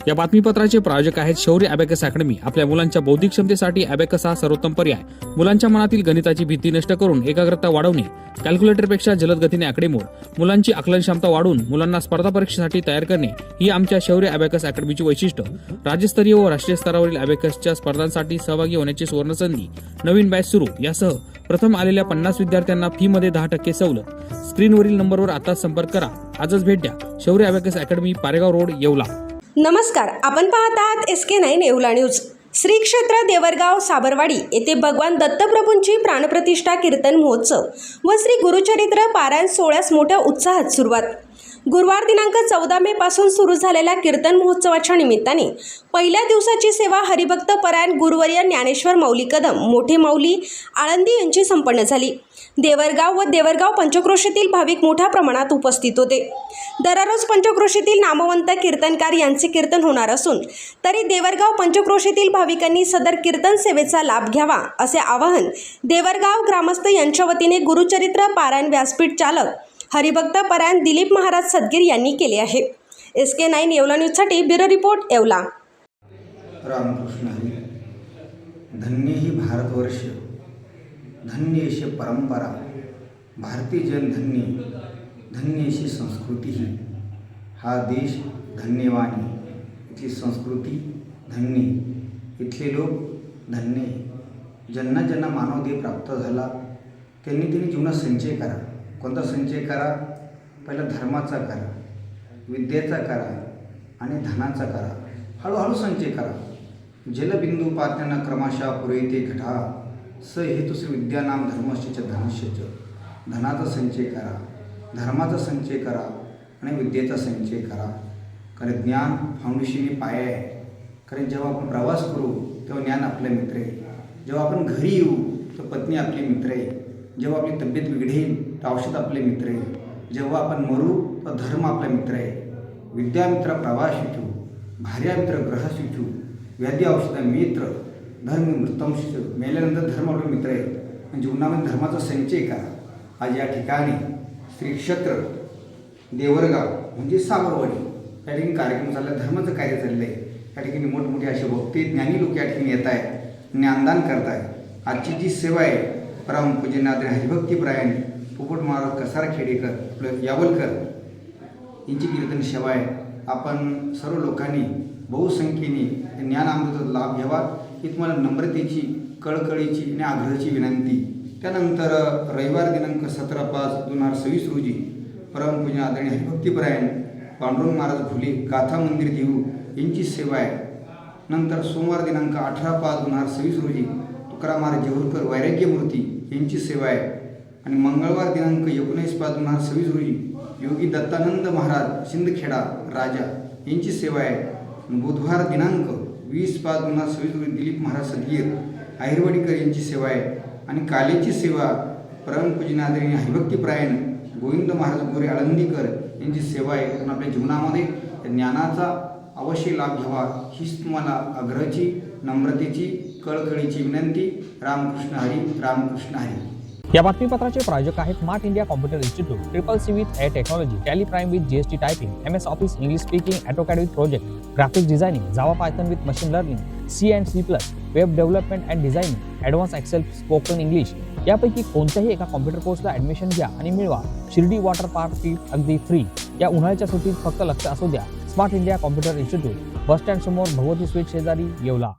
या बातमीपत्राचे प्रायोजक आहेत शौर्य अबॅकस अकॅडमी। आपल्या मुलांच्या बौद्धिक क्षमतेसाठी अबॅकस हा सर्वोत्तम पर्याय। मुलांच्या मनातील गणिताची भीती नष्ट करून एकाग्रता वाढवणे, कॅल्क्युलेटरपेक्षा जलद गतीने आकडेमोड, मुलांची आकलन क्षमता वाढवून मुलांना स्पर्धा परीक्षेसाठी तयार करणे ही आमच्या शौर्य अबॅकस अकॅडमीची वैशिष्ट्य। राज्यस्तरीय व राष्ट्रीय स्तरावरील अबॅकसच्या स्पर्धांसाठी सहभागी होण्याची सुवर्ण संधी। नवीन बॅच सुरू। यासह प्रथम आलेल्या 50 विद्यार्थ्यांना फी मध्ये 10% सवलत। स्क्रीनवरील नंबरवर आता संपर्क करा। आजच भेट द्या। शौर्य abacus academy, Paregaon road, Yeola. नमस्कार, आपण पाहत आहात SK9 येवला न्यूज। श्री क्षेत्र देवरगाव साबरवाडी येथे भगवान दत्तप्रभूंची प्राणप्रतिष्ठा कीर्तन महोत्सव व श्री गुरुचरित्र पारायण सोहळ्यास मोठ्या उत्साहात सुरुवात। गुरुवार दिनांक 14 मे पासून सुरू झालेल्या कीर्तन महोत्सवाच्या निमित्ताने पहिल्या दिवसाची सेवा हरिभक्त परायण गुरुवर्य ज्ञानेश्वर माऊली कदम मोठे माऊली आळंदी यांची संपन्न झाली। देवरगाव व देवरगाव पंचक्रोशीतील भाविक मोठ्या प्रमाणात उपस्थित होते। दररोज पंचक्रोशीतील नामवंत कीर्तनकार यांचे कीर्तन होणार असून तरी देवरगाव पंचक्रोशीतील भाविकांनी सदर कीर्तन सेवेचा लाभ घ्यावा असे आवाहन देवरगाव ग्रामस्थ यांच्या वतीने गुरुचरित्र पारायण व्यासपीठ चालक हरिभक्त परायण दिलीप महाराज सदगीर यांनी केले आहे। SK9 येवला न्यूजसाठी ब्युरो रिपोर्ट, येवला। रामकृष्ण हरी। धन्य ही भारतवर्ष, धन्य अशी परंपरा, भारतीय जन धन्य, धन्य अशी संस्कृती ही। हा देश धन्यवान, इथली संस्कृती धन्य, इथले लोक धन्य। ज्यांना ज्यांना मानवदेह प्राप्त झाला त्यांनी जीवनात संचय करा। कोणता संचय करा? पहिला धर्माचा करा, विद्येचा करा आणि धनाचा करा। हळूहळू संचय करा। जलबिंदू पात्यानं क्रमशः पुरयते घटा, स हेतुस विद्यानाम धर्मश्च धनश्च। धनाचा संचय करा, धर्माचा संचय करा आणि विद्येचा संचय करा। कारण ज्ञान फाउंडेशन पाया आहे। कारण जेव्हा आपण प्रवास करू तेव्हा ज्ञान आपले मित्र आहे। जेव्हा आपण घरी येऊ तर पत्नी आपली मित्र आहे। जेव्हा आपली तब्येत बिघडेल तर औषध आपले मित्र आहे। जेव्हा आपण मरू तर धर्म आपला मित्र आहे। विद्यामित्र प्रवासिचू, भार्यामित्र ग्रहसिचू, व्याधी औषध मित्र, धर्म मृतंशिचू। मेल्यानंतर धर्म आपला मित्र आहे आणि जीवनामध्ये धर्माचा संचय करा। आज या ठिकाणी श्री क्षेत्र देवरगाव म्हणजे साबरवाडी या ठिकाणी कार्यक्रम चालला आहे, धर्माचं कार्य चाललं आहे। या ठिकाणी मोठमोठे असे वक्ते ज्ञानी लोक या ठिकाणी येत आहेत, ज्ञानदान करत आहेत। आजची जी सेवा आहे परमपूजनाद्री हरिभक्तीपरायण पोपट महाराज कसार खेडेकर आपलं यावलकर यांची कीर्तन सेवा आहे। आपण सर्व लोकांनी बहुसंख्येने ज्ञानामृताचा लाभ घ्यावा ही तुम्हाला नम्रतेची, कळकळीची आणि आग्रहाची विनंती। त्यानंतर रविवार दिनांक 17/5/2026 रोजी परमपूजन आदरणीय हरिभक्तीपरायण पांडुरंग महाराज फुले गाथा मंदिर देऊ यांची सेवा आहे। नंतर सोमवार दिनांक 18/5/2026 रोजी तुकाराम महाराज जेहूरकर वैराग्यमूर्ती यांची सेवा आहे। आणि मंगळवार दिनांक 19/5/2026 रोजी योगी दत्तानंद महाराज शिंदखेडा राजा यांची सेवा आहे। बुधवार दिनांक 20/5/2026 रोजी दिलीप महाराज सदगीर आहिरवाडीकर यांची सेवा आहे। आणि कालेची सेवा परमपूजनादरणीय हरिभक्तीपरायण गोविंद महाराज गोरे आळंदीकर यांची सेवा आहे। पण आपल्या जीवनामध्ये ज्ञानाचा अवश्य लाभ घ्यावा हीच तुम्हाला आग्रहाची, नम्रतेची, कळकळीची विनंती। रामकृष्ण हरी, रामकृष्ण हरी। या बातमीपत्राचे प्रायोजक आहेत smart India computer institute, CCC with air technology, Tally Prime with GST typing, MS office English speaking, AutoCAD with project, graphics designing, Java Python with machine learning, C and C+, web development and designing, advance Excel, spoken English यापैकी कोणत्याही एका computer कोर्सला admission घ्या आणि मिळवा Shirdi water park trip अगदी free. या उन्हाळ्याच्या सुट्टीत फक्त लक्ष असू द्या। Smart India computer institute, bus stand समोर भगवती स्वीट शेजारी, येवला।